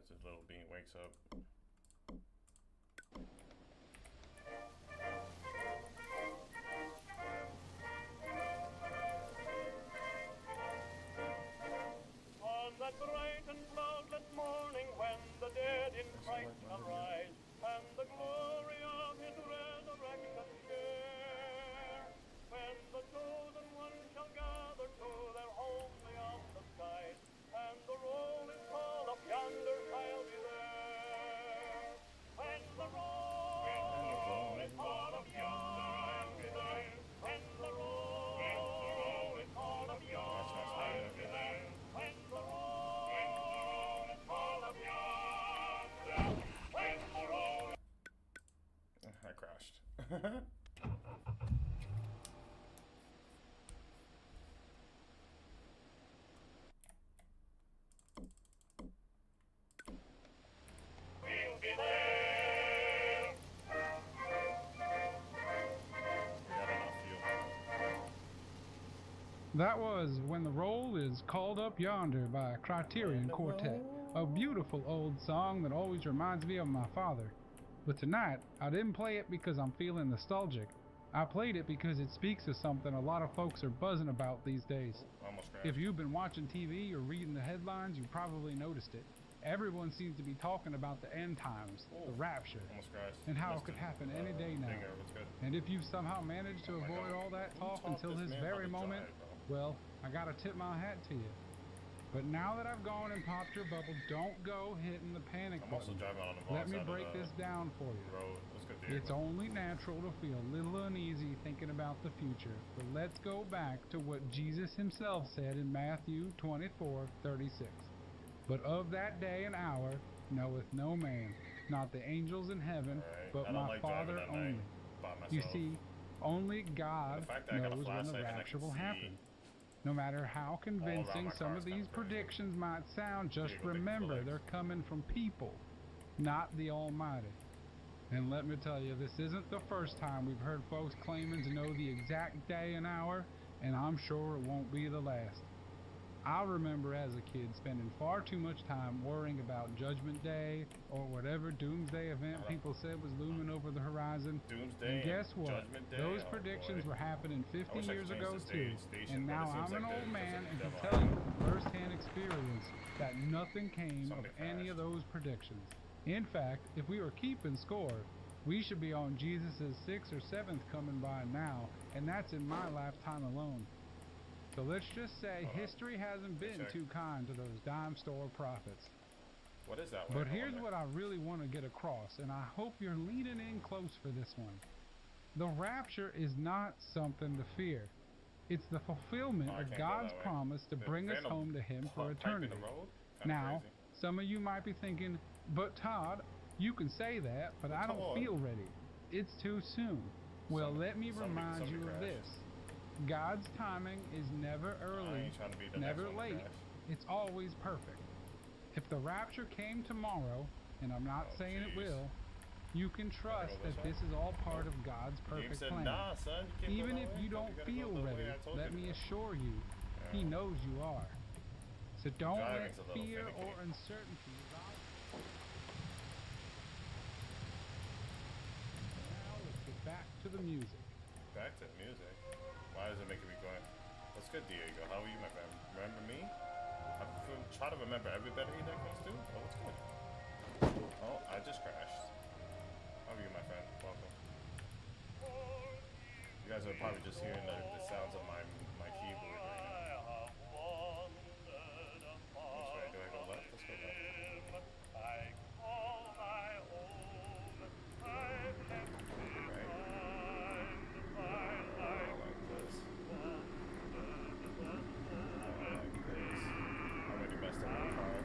as the little bean wakes up. On that bright and cloudless morning when the dead in Christ shall rise, and the glory of his resurrection share, when the chosen ones shall gather to their home beyond the skies, and the rolling call of yonder I'll be there. When the rolling call of yonder I'll be there. When the rolling call of yonder I'll be there. When the rolling call of yonder. When the rolling. I crashed. We'll be there. We got enough fuel. That was When the Roll is Called Up Yonder by Criterion Quartet, a beautiful old song that always reminds me of my father. But tonight, I didn't play it because I'm feeling nostalgic. I played it because it speaks of something a lot of folks are buzzing about these days. Almost crashed. If you've been watching TV or reading the headlines, you probably noticed it. Everyone seems to be talking about the end times, the rapture, Almost crashed. and how it Missed could happen any day now. Bingo, it's good. And if you've somehow managed to Oh my avoid God. all that Who talk taught until this this man how very to moment, drive, bro? well, I gotta tip my hat to you. But now that I've gone and popped your bubble, don't go hitting the panic I'm also button. driving on the wrong Let me side break of the this down for you. road. Let's go, Diego. It's only natural to feel a little uneasy thinking about the future, but let's go back to what Jesus himself said in Matthew 24:36. But of that day and hour knoweth no man, not the angels in heaven, Alright, but I don't my like driving Father at night only. by myself. You see, only God The fact that I got a knows when the flashlight and I rapture can will see happen. No matter how convincing my some car of is these kinda crazy. predictions might sound, just Diego, thank you for remember likes. they're coming from people, not the Almighty. And let me tell you, this isn't the first time we've heard folks claiming to know the exact day and hour, and I'm sure it won't be the last. I remember as a kid spending far too much time worrying about Judgment Day or whatever doomsday event people said was looming over the horizon. Doomsday And guess what? Judgment Day? Those Oh, predictions boy. were happening 50 I wish I years could ago change the too. station, And but now it seems I'm an like old the- man and that's can a tell you from first-hand experience that nothing came of Somebody any of crashed. those predictions. In fact, if we were keeping score, we should be on Jesus' 6th or 7th coming by now, and that's in my lifetime alone. So let's just say Hold on. history hasn't been check. too kind to those dime store prophets. What is that one? But here's what I really want to get across, and I hope you're leaning in close for this one. The rapture is not something to fear. It's the fulfillment Oh, I of can't go God's that way. promise to The bring us Phantom home to Him for pipe in eternity. the road? Kinda Now, crazy. some of you might be thinking, but Todd, you can say that, but I don't Todd. feel ready. It's too soon. Well, let me remind somebody you of crashed. this. God's timing is never I early, ain't trying to be the never next one to late. crash. It's always perfect. If the rapture came tomorrow, and I'm not Oh, saying it jeez. will, you can trust this that way? this is all part of God's The game perfect said, plan. nah, son, you can't go Even that if way. you don't gotta go feel the way ready, I told let you me to. assure you, He Yeah. knows you are. So don't let Driving's a little fear finicky. or uncertainty rob. Now let's get back to the music. Back to music. Why is it making me going? What's good, Diego? How are you, my friend? Remember me? Try to remember everybody that comes through. Oh, what's good? Oh, I just crashed. How are you, my friend? Welcome. You guys are probably just hearing the sounds of my keyboard right now. Which way? Do I go left? Let's go left. I call my own. I've left Right. behind my I life. like this. I like this. I already messed up my car.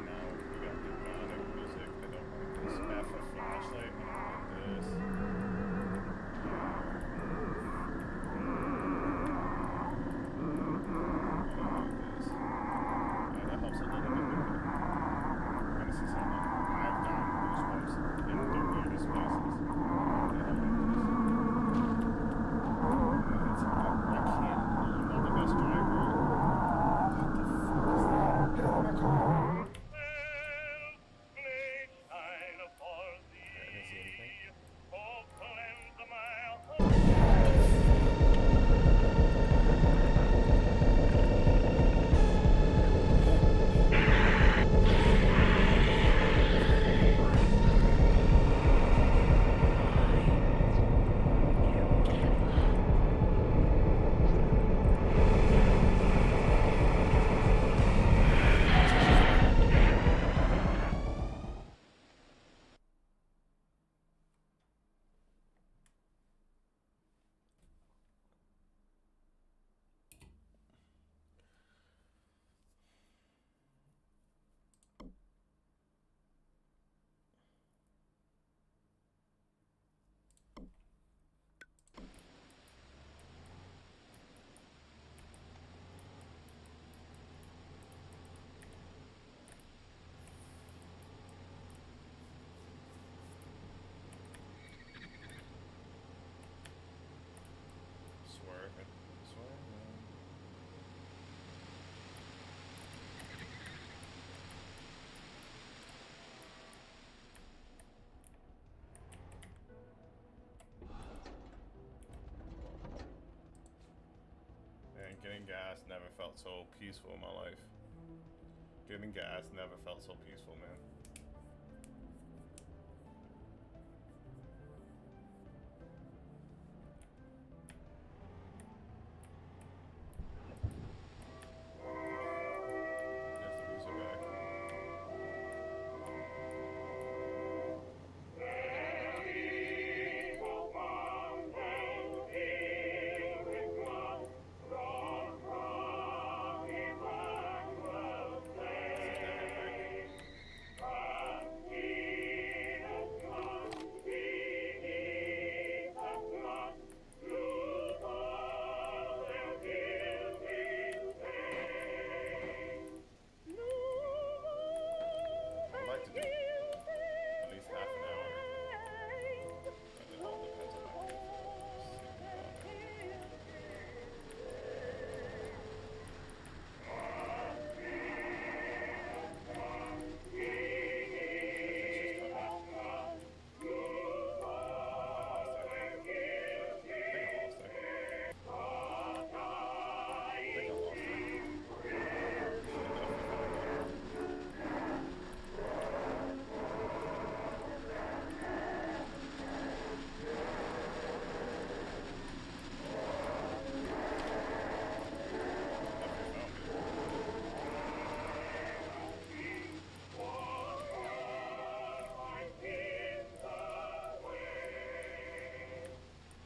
Now we got demonic music. I don't like this. F a flashlight. I don't like this. gas never felt so peaceful in my life. Getting gas never felt so peaceful, man. There's the music back. I'd like to do at least half an hour. But it all depends on my mood.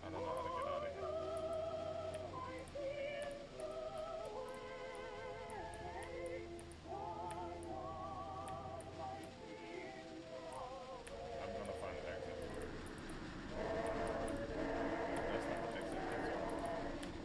I don't know how to get out of here. I'm gonna find an exit. That's not the exit.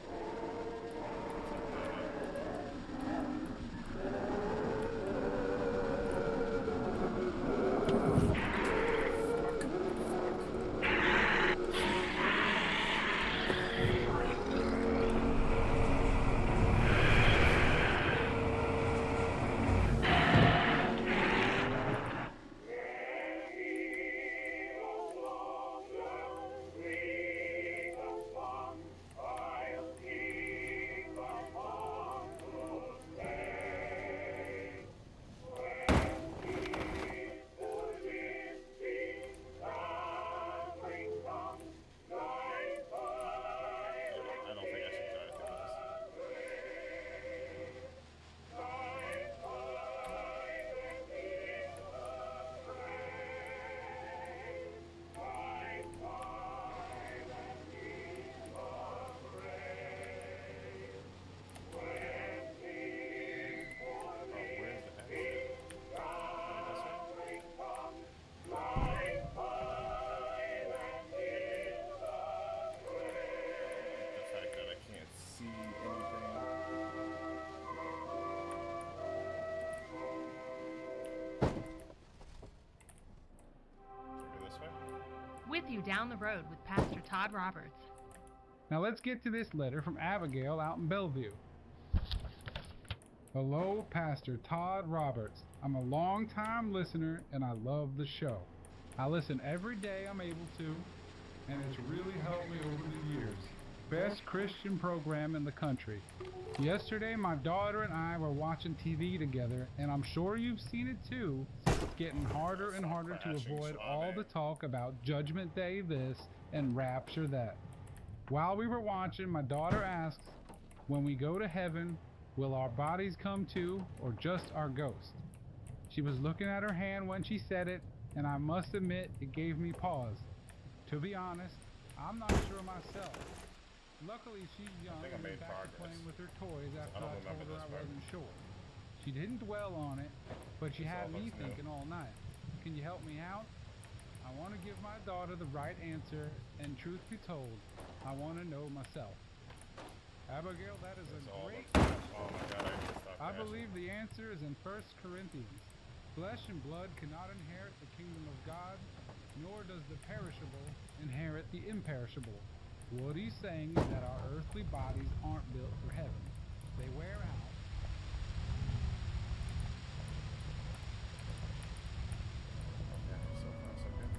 I don't think I should try to do this. Oh, where's the exit? This way? The fact that I can't see anything. Maybe this way? With you down the road with Pastor Todd Roberts. Now let's get to this letter from Abigail out in Bellevue. Hello, Pastor Todd Roberts. I'm a long-time listener and I love the show. I listen every day I'm able to, and it's really helped me over the years. Best Christian program in the country. Yesterday, my daughter and I were watching TV together, and I'm sure you've seen it too. It's getting harder and harder to avoid all the talk about Judgment Day this and Rapture that. While we were watching, my daughter asks, when we go to heaven, will our bodies come too, or just our ghost? She was looking at her hand when she said it, and I must admit it gave me pause. To be honest, I'm not sure myself. Luckily, she's young I and made back to progress. playing with her toys after I don't I told remember her I this part. wasn't sure. She didn't dwell on it, but she This had all me looks new. thinking all night. Can you help me out? I want to give my daughter the right answer, and truth be told, I want to know myself. Abigail, that is a This all great looks- question. Oh my god, I need to stop I crashing. believe the answer is in 1 Corinthians. Flesh and blood cannot inherit the kingdom of God, nor does the perishable inherit the imperishable. What he's saying is that our earthly bodies aren't built for heaven. They wear out. Okay, so far so good.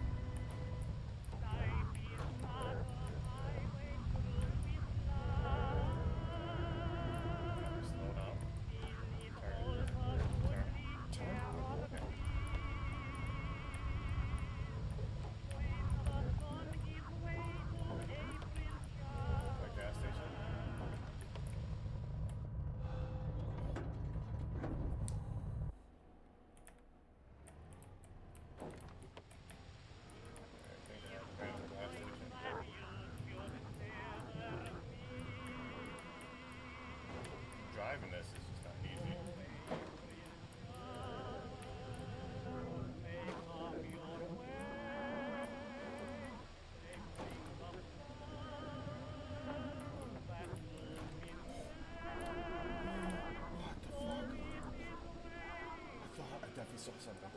saw something.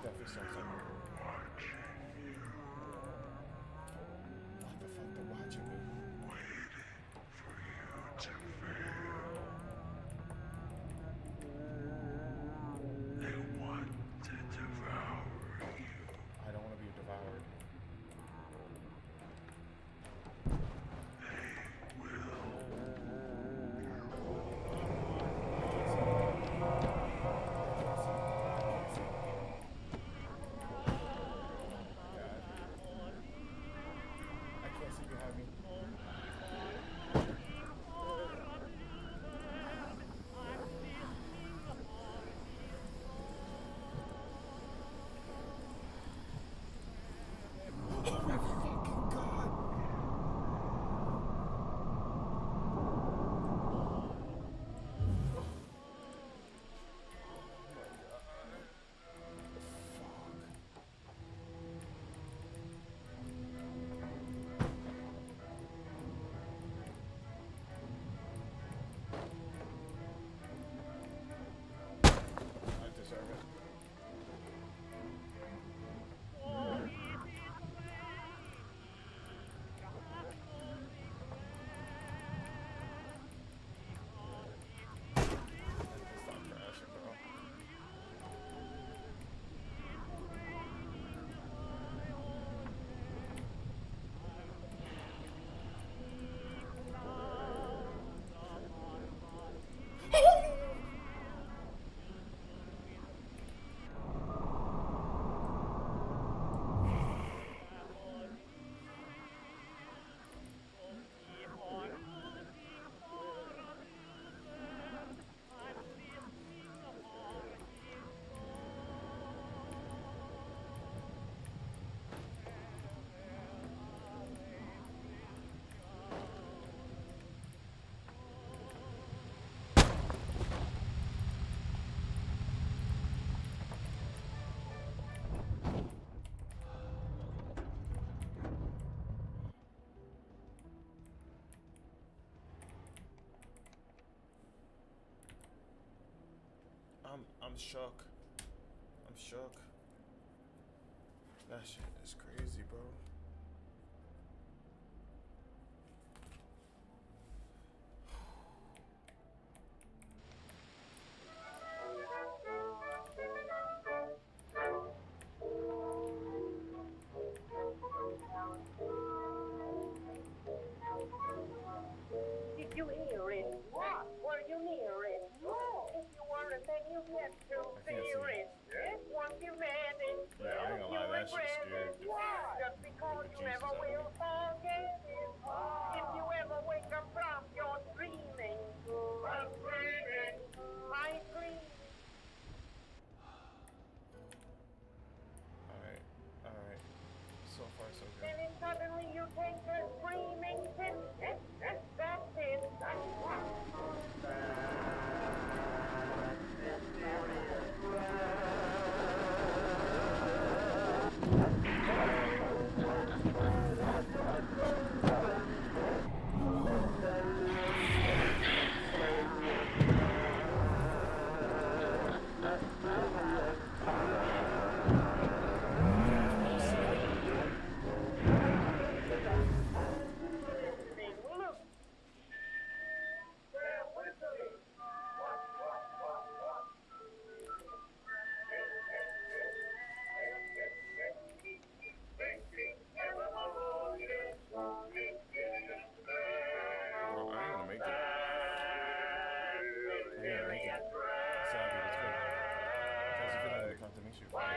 Definitely saw something. What the fuck? They're watching me. I don't want to be devoured. I can't see behind me. Oh my fucking god! I deserve it. Stop crashing, bro. I'm shook. I'm shook. That shit is crazy, bro. Did you hear it? What? Were you near it? No. If you weren't, then you get to fear it. It won't be ready. Yeah, I ain't gonna lie, that shit's scared. Why? Just because you Jesus, never I will forget it. If you ever wake up from your dreaming, I'm dreaming, my dream. Alright. So far, so good. Then suddenly you take a screaming fit. That's it. Look. They're whistling. Bro, I ain't gonna make it. Savvy, let's go. Guys, if you're not in the content, make sure you follow me.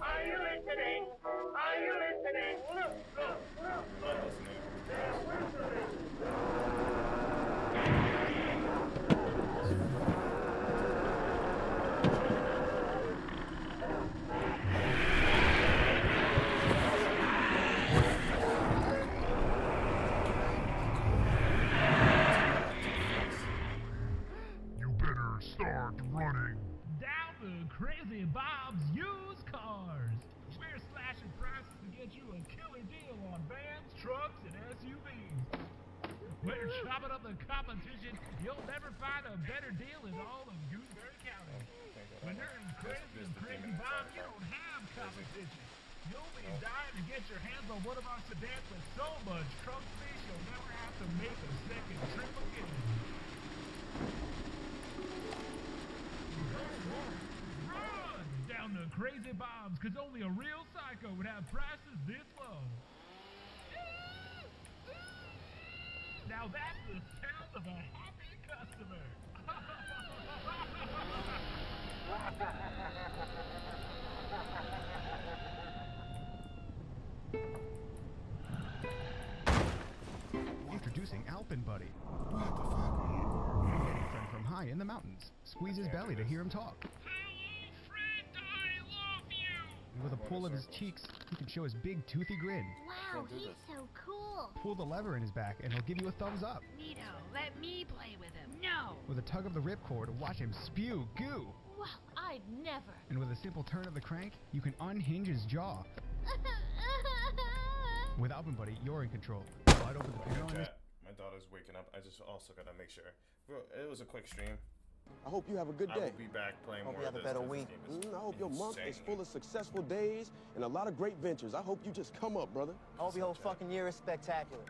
Are you listening? Are you listening? Look, look, look. I'm listening. You better cars start running. Down to Crazy Bob's Used Cars. We're slashing prices to get you a killer deal on vans, trucks, and SUVs. We're chopping up the competition. You'll never find a better deal in all of Gooseberry County. When you're in Crazy Bob, you don't have competition. You'll be dying to get your hands on one of our sedans with so much trunk space you'll never have to make a second trip again. Run down to Crazy Bob's, because only a real psycho would have prices this low. Now that's the sound of a happy customer. Introducing Alpin Buddy. What the fuck? Friend from high in the mountains. Squeeze his belly to hear him talk. Hello, friend, I love you. And with a pull of his cheeks, he can show his big toothy grin. Wow, he's so cool. Pull the lever in his back and he'll give you a thumbs up. Nito, let me play with him. No! With a tug of the ripcord, watch him spew goo. Wow, I'd never. And with a simple turn of the crank, you can unhinge his jaw. With Alpin Buddy, you're in control. Slide open the panel and Chat, my daughter's waking up. I just also gotta make sure. Bro, it was a quick stream. I hope you have a good I day. will be back playing Hope more you of have a this. better 'cause this week. game is I hope your month is insane. full of successful days and a lot of great ventures. I hope you just come up, brother. I hope your whole fucking year is spectacular.